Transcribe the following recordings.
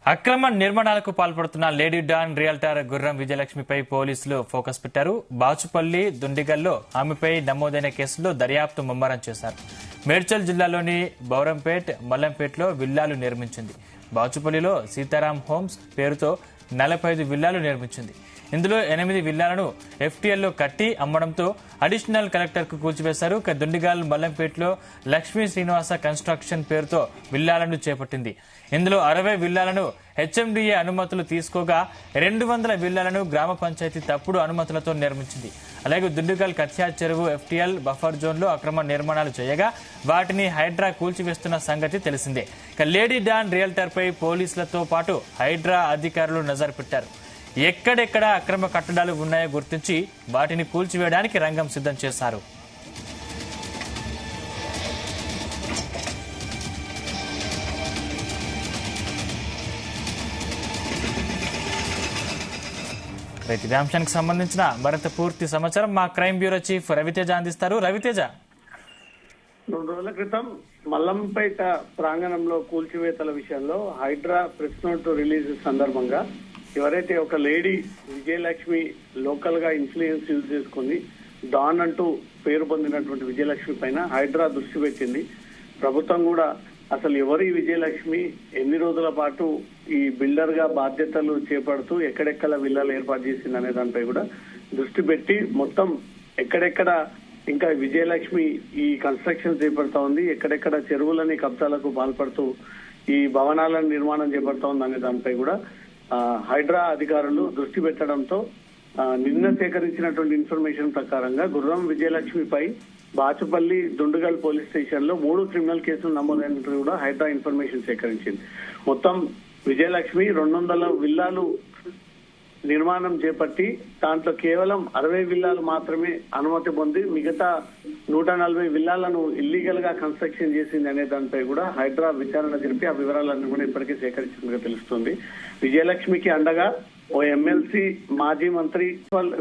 అక్రమ నిర్మాణాలకు పాల్పడుతున్న లేడీ డాన్ రియల్టర్ గుర్రం విజయలక్ష్మిపై పోలీసులు ఫోకస్ పెట్టారు. బాచుపల్లి, దుండిగల్లో ఆమెపై నమోదైన కేసులో దర్యాప్తు ముమ్మరం చేశారు. మేడ్చల్ జిల్లాలోని బౌరంపేట్, మల్లంపేటలో విల్లాలు నిర్మించింది. బాచుపల్లిలో సీతారాం హోమ్స్ పేరుతో 45 విల్లాలు నిర్మించింది. ఇందులో 8 విల్లాలను ఎఫ్టీఎల్లో కట్టి అమ్మడంతో అడిషనల్ కలెక్టర్ కు కూల్చివేశారు. దుండిగల్, మల్లంపేటలో లక్ష్మీ శ్రీనివాస కన్స్ట్రక్షన్ పేరుతో విల్లాలను చేపట్టింది. ఇందులో 60 విల్లాలను హెచ్ఎండిఏ అనుమతులు తీసుకోగా 200 విల్లాలను గ్రామ పంచాయతీ తప్పుడు అనుమతులతో నిర్మించింది. అలాగే దుండిగల్ కత్యా చెరువు ఎఫ్టీఎల్ బఫర్ జోన్ లో అక్రమ నిర్మాణాలు చేయగా వాటిని హైడ్రా కూల్చివేస్తున్న సంగతి తెలిసిందే. లేడీ డాన్ రియల్టర్ పై పోలీసులతో పాటు హైడ్రా అధికారులు నజర్ పెట్టారు. ఎక్కడెక్కడ అక్రమ కట్టడాలు ఉన్నాయో గుర్తించి వాటిని కూల్చివేయడానికి రంగం సిద్ధం చేశారు. ఇదే అంశానికి సంబంధించిన మరింత పూర్తి సమాచారం మా క్రైమ్ బ్యూరో చీఫ్ రవితేజ అందిస్తారు. రవితేజ, 2 రోజుల క్రితం మల్లంపేట ప్రాంగణంలో కూల్చివేతల విషయంలో హైడ్రా ప్రెస్ నోట్ రిలీజ్ సందర్భంగా ఎవరైతే ఒక లేడీ విజయలక్ష్మి లోకల్ గా ఇన్ఫ్లుయెన్స్ యూజ్ చేసుకుని డాన్ అంటూ పేరు పొందినటువంటి విజయలక్ష్మి పైన హైడ్రా దృష్టి పెట్టింది. ప్రభుత్వం కూడా అసలు ఎవరు ఈ విజయలక్ష్మి, ఎన్ని రోజుల పాటు ఈ బిల్డర్ గా బాధ్యతలు చేపడుతూ ఎక్కడెక్కడ విల్లాలు ఏర్పాటు చేసింది అనే దానిపై కూడా దృష్టి పెట్టి మొత్తం ఎక్కడెక్కడ ఇంకా విజయలక్ష్మి ఈ కన్స్ట్రక్షన్ చేపడతా ఉంది, ఎక్కడెక్కడ చెరువులని కబ్జాలకు పాల్పడుతూ ఈ భవనాలను నిర్మాణం చేపడతా ఉంది అనే దానిపై కూడా హైడ్రా అధికారులు దృష్టి పెట్టడంతో నిన్న సేకరించినటువంటి ఇన్ఫర్మేషన్ ప్రకారంగా గుర్రం విజయలక్ష్మిపై బాచుపల్లి, దుండుగల్ పోలీస్ స్టేషన్ లో 3 క్రిమినల్ కేసులు నమోదైనట్టు కూడా హైడ్రా ఇన్ఫర్మేషన్ సేకరించింది. మొత్తం విజయలక్ష్మి 200 విల్లాలు నిర్మాణం చేపట్టి దాంట్లో కేవలం 60 విల్లాలు మాత్రమే అనుమతి పొంది మిగతా 140 విల్లాలను ఇల్లీగల్ గా కన్స్ట్రక్షన్ చేసింది అనే దానిపై కూడా హైడ్రా విచారణ జరిపి ఆ వివరాలన్నీ కూడా ఇప్పటికే సేకరించినట్టుగా తెలుస్తుంది. విజయలక్ష్మికి అండగా ఓ ఎమ్మెల్సీ, మాజీ మంత్రి,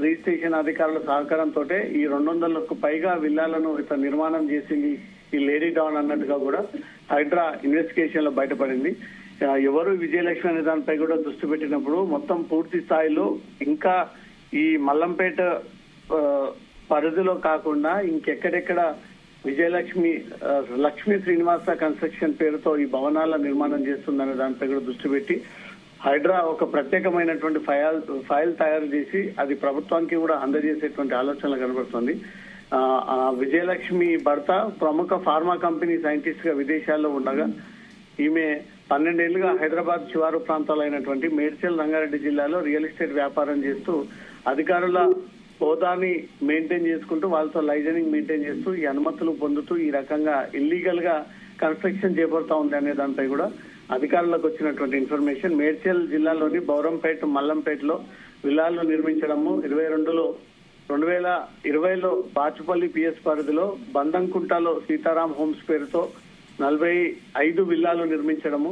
రిజిస్ట్రేషన్ అధికారుల సహకారంతో ఈ 200కు పైగా విల్లాలను ఇట్లా నిర్మాణం చేసింది ఈ లేడీ డాన్ అన్నట్టుగా కూడా హైడ్రా ఇన్వెస్టిగేషన్ లో బయటపడింది. ఎవరు విజయలక్ష్మి అనే దానిపై కూడా దృష్టి పెట్టినప్పుడు మొత్తం పూర్తి స్థాయిలో ఇంకా ఈ మల్లంపేట పరిధిలో కాకుండా ఇంకెక్కడెక్కడ విజయలక్ష్మి లక్ష్మీ శ్రీనివాస కన్స్ట్రక్షన్ పేరుతో ఈ భవనాల నిర్మాణం చేస్తుందనే దానిపై కూడా దృష్టి పెట్టి హైడ్రా ఒక ప్రత్యేకమైనటువంటి ఫైల్ తయారు చేసి అది ప్రభుత్వానికి కూడా అందజేసేటువంటి ఆలోచనలు కనబడుతుంది. విజయలక్ష్మి భర్త ప్రముఖ ఫార్మా కంపెనీ సైంటిస్ట్ గా విదేశాల్లో ఉండగా ఈమె 12 ఏళ్లుగా హైదరాబాద్ శివారు ప్రాంతాలైనటువంటి మేడ్చల్, రంగారెడ్డి జిల్లాలో రియల్ ఎస్టేట్ వ్యాపారం చేస్తూ అధికారుల హోదాని మెయింటైన్ చేసుకుంటూ వాళ్ళతో లైజనింగ్ మెయింటైన్ చేస్తూ ఈ అనుమతులు పొందుతూ ఈ రకంగా ఇల్లీగల్ గా కన్స్ట్రక్షన్ చేపడతా ఉంది అనే దానిపై కూడా అధికారులకు వచ్చినటువంటి ఇన్ఫర్మేషన్. మేడ్చల్ జిల్లాలోని బౌరంపేట, మల్లంపేటలో విల్లాలు నిర్మించడము, 2020లో బాచుపల్లి పిఎస్ పరిధిలో బందంకుంటలో సీతారాం హోమ్స్ పేరుతో 45 విల్లాలు నిర్మించడము,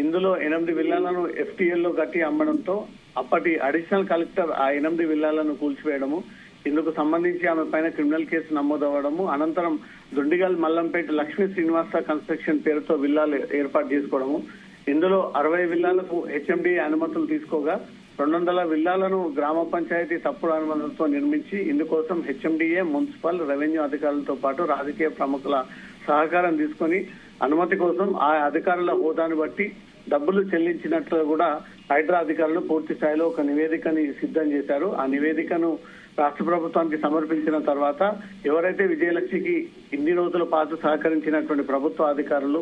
ఇందులో 8 విల్లాలను ఎఫ్టీఎల్లో కట్టి అమ్మడంతో అప్పటి అడిషనల్ కలెక్టర్ ఆ 8 విల్లాలను కూల్చివేయడము, ఇందుకు సంబంధించి ఆమె పైన క్రిమినల్ కేసు నమోదవ్వడము, అనంతరం దుండిగల్, మల్లంపేట లక్ష్మీ శ్రీనివాస కన్స్ట్రక్షన్ పేరుతో విల్లాలు ఏర్పాటు చేసుకోవడము, ఇందులో 60 విల్లాలకు హెచ్ఎండిఏ అనుమతులు తీసుకోగా 200 విల్లాలను గ్రామ పంచాయతీ తప్పుడు అనుమతులతో నిర్మించి ఇందుకోసం హెచ్ఎండిఏ, మున్సిపల్, రెవెన్యూ అధికారులతో పాటు రాజకీయ ప్రముఖుల సహకారం తీసుకుని అనుమతి కోసం ఆ అధికారుల హోదాను బట్టి డబ్బులు చెల్లించినట్లు కూడా హైడ్రా అధికారులు పూర్తి స్థాయిలో ఒక నివేదికని సిద్ధం చేశారు. ఆ నివేదికను రాష్ట్ర ప్రభుత్వానికి సమర్పించిన తర్వాత ఎవరైతే విజయలక్ష్మికి ఇన్ని రోజుల పాటు సహకరించినటువంటి ప్రభుత్వ అధికారులు,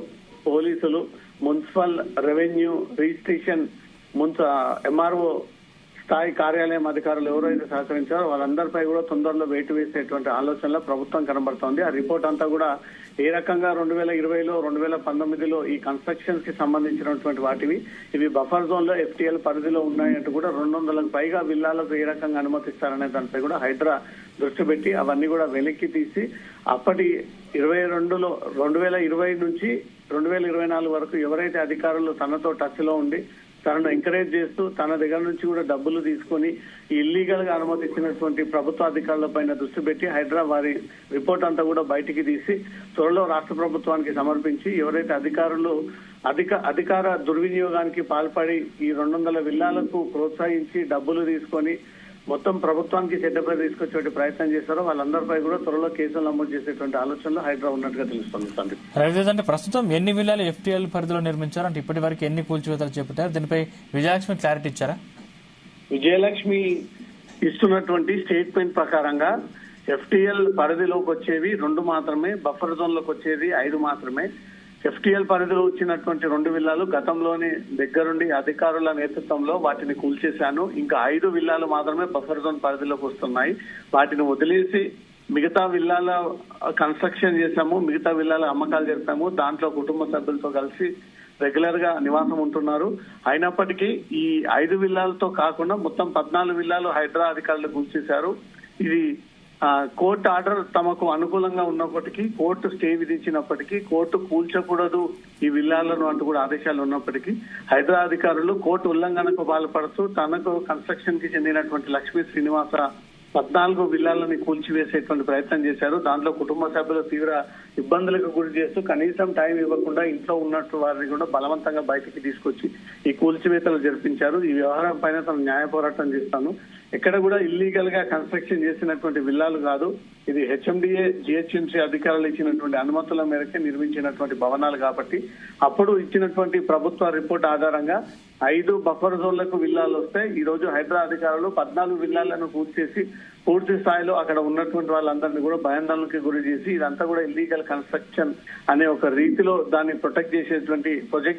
పోలీసులు, మున్సిపల్, రెవెన్యూ, రిజిస్ట్రేషన్, ఎంఆర్ఓ స్థాయి కార్యాలయం అధికారులు ఎవరైతే సహకరించారో వాళ్ళందరిపై కూడా తొందరలో వేటు వేసేటువంటి ఆలోచనలో ప్రభుత్వం కనబడుతోంది. ఆ రిపోర్ట్ అంతా కూడా ఏ రకంగా 2020లో, 2019లో ఈ కన్స్ట్రక్షన్స్ కి సంబంధించినటువంటి వాటివి ఇవి బఫర్ జోన్ లో ఎఫ్టీఎల్ పరిధిలో ఉన్నాయంటూ కూడా 200లకు పైగా విల్లాలకు ఏ రకంగా అనుమతిస్తారనే దానిపై కూడా హైడ్రా దృష్టి పెట్టి అవన్నీ కూడా వెనక్కి తీసి అప్పటి 2020 నుంచి 2024 వరకు ఎవరైతే అధికారులు తనతో టచ్ లో ఉండి తనను ఎంకరేజ్ చేస్తూ తన దగ్గర నుంచి కూడా డబ్బులు తీసుకొని ఇల్లీగల్ గా అనుమతి ఇచ్చినటువంటి ప్రభుత్వ అధికారుల పైన దృష్టి పెట్టి హైదరాబాద్ రిపోర్ట్ అంతా కూడా బయటికి తీసి త్వరలో రాష్ట్ర ప్రభుత్వానికి సమర్పించి ఎవరైతే అధికారులు అధికార దుర్వినియోగానికి పాల్పడి ఈ 200 విల్లాలకు ప్రోత్సహించి డబ్బులు తీసుకొని మొత్తం ప్రభుత్వానికి చెడ్డపై తీసుకొచ్చే ప్రయత్నం చేశారో వాళ్ళందరిపై కూడా త్వరలో కేసులు నమోదు చేసేటువంటి ఆలోచనలో హైదరాబాద్ ఉన్నట్టుగా తెలుస్తుంది సందీప్. రవితేజ, అంటే ప్రస్తుతం ఎన్ని విల్లాలు ఎఫ్టీఎల్ పరిధిలో నిర్మించారు, అంటే ఇప్పటి వరకు ఎన్ని కూల్చివేతలు చేపట్టారు, దీనిపై విజయలక్ష్మి క్లారిటీ ఇచ్చారా? విజయలక్ష్మి ఇస్తున్నటువంటి స్టేట్మెంట్ ప్రకారంగా ఎఫ్టీఎల్ పరిధిలోకి వచ్చేవి 2 మాత్రమే, బఫర్ జోన్ లోకి వచ్చేది 5 మాత్రమే. ఎఫ్టీఎల్ పరిధిలో వచ్చినటువంటి 2 విల్లాలు గతంలోనే దగ్గరుండి అధికారుల నేతృత్వంలో వాటిని కూల్చేశాను. ఇంకా 5 విల్లాలు మాత్రమే బఫర్ జోన్ పరిధిలోకి వస్తున్నాయి. వాటిని వదిలేసి మిగతా విల్లాల కన్స్ట్రక్షన్ చేశాము, మిగతా విల్లాల అమ్మకాలు జరిపాము. దాంట్లో కుటుంబ సభ్యులతో కలిసి రెగ్యులర్ గా నివాసం ఉంటున్నారు. అయినప్పటికీ ఈ 5 విల్లాలతో కాకుండా మొత్తం 14 విల్లాలు హైదరాబాద్ అధికారులు కూల్చేశారు. ఇది కోర్టు ఆర్డర్ తమకు అనుకూలంగా ఉన్నప్పటికీ, కోర్టు స్టే విధించినప్పటికీ, కోర్టు కూల్చకూడదు ఈ విల్లాలను అంటూ కూడా ఆదేశాలు ఉన్నప్పటికీ హైదరాబాద్ అధికారులు కోర్టు ఉల్లంఘనకు పాల్పడుతూ తనకు కన్స్ట్రక్షన్ కి చెందినటువంటి లక్ష్మీ శ్రీనివాస 14 విల్లాలని కూల్చివేసేటువంటి ప్రయత్నం చేశారు. దాంట్లో కుటుంబ సభ్యులు తీవ్ర ఇబ్బందులకు గురి చేస్తూ కనీసం టైం ఇవ్వకుండా ఇంట్లో ఉన్నట్టు వారిని కూడా బలవంతంగా బయటికి తీసుకొచ్చి ఈ కూల్చివేతలు జరిపించారు. ఈ వ్యవహారం పైన తను న్యాయ పోరాటం చేస్తాను. ఎక్కడ కూడా ఇల్లీగల్ గా కన్స్ట్రక్షన్ చేసినటువంటి విల్లాలు కాదు, ఇది హెచ్ఎండిఏ జిహెచ్ఎంసీ అధికారులు ఇచ్చినటువంటి అనుమతుల మేరకే నిర్మించినటువంటి భవనాలు కాబట్టి అప్పుడు ఇచ్చినటువంటి ప్రభుత్వ రిపోర్ట్ ఆధారంగా 5 బఫర్ జోన్లకు విల్లాలు వస్తే ఈ రోజు హైదరాబాద్ అధికారులు 14 విల్లాలను కూల్చేసి పూర్తి స్థాయిలో అక్కడ ఉన్నటువంటి వాళ్ళందరినీ కూడా భయాందోళనకి గురి చేసి ఇదంతా కూడా ఇల్లీగల్ కన్స్ట్రక్షన్ అనే ఒక రీతిలో దాన్ని ప్రొజెక్ట్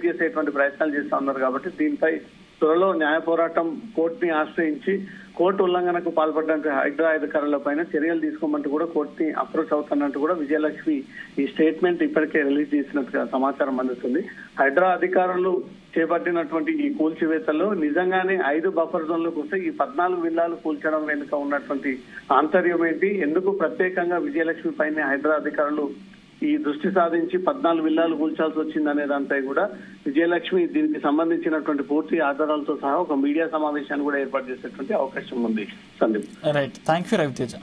చేసేటువంటి ప్రయత్నాలు చేస్తా ఉన్నారు. కాబట్టి దీనిపై త్వరలో న్యాయ పోరాటం కోర్టుని ఆశ్రయించి కోర్టు ఉల్లంఘనకు పాల్పడ్డ హైదరాబాద్ అధికారుల పైన చర్యలు తీసుకోమంటూ కూడా కోర్టుని అప్రోచ్ అవుతున్నట్టు కూడా విజయలక్ష్మి ఈ స్టేట్మెంట్ ఇప్పటికే రిలీజ్ చేసినట్టుగా సమాచారం అందుతుంది. హైదరాబాద్ అధికారులు చేపట్టినటువంటి ఈ కూల్చివేతల్లో నిజంగానే 5 బఫర్ జోన్లకు వస్తే ఈ 14 విల్లాలు కూల్చడం వెనుక ఉన్నటువంటి ఆంతర్యం ఏంటి, ఎందుకు ప్రత్యేకంగా విజయలక్ష్మి పైన హైదరాబాద్ అధికారులు ఈ దృష్టి సాధించి 14 విల్లాలు కూల్చాల్సి వచ్చిందనే దానిపై కూడా విజయలక్ష్మి దీనికి సంబంధించినటువంటి పూర్తి ఆధారాలతో సహా ఒక మీడియా సమావేశాన్ని కూడా ఏర్పాటు చేసేటువంటి అవకాశం ఉంది. Sandeep, right, thank you Raviteja.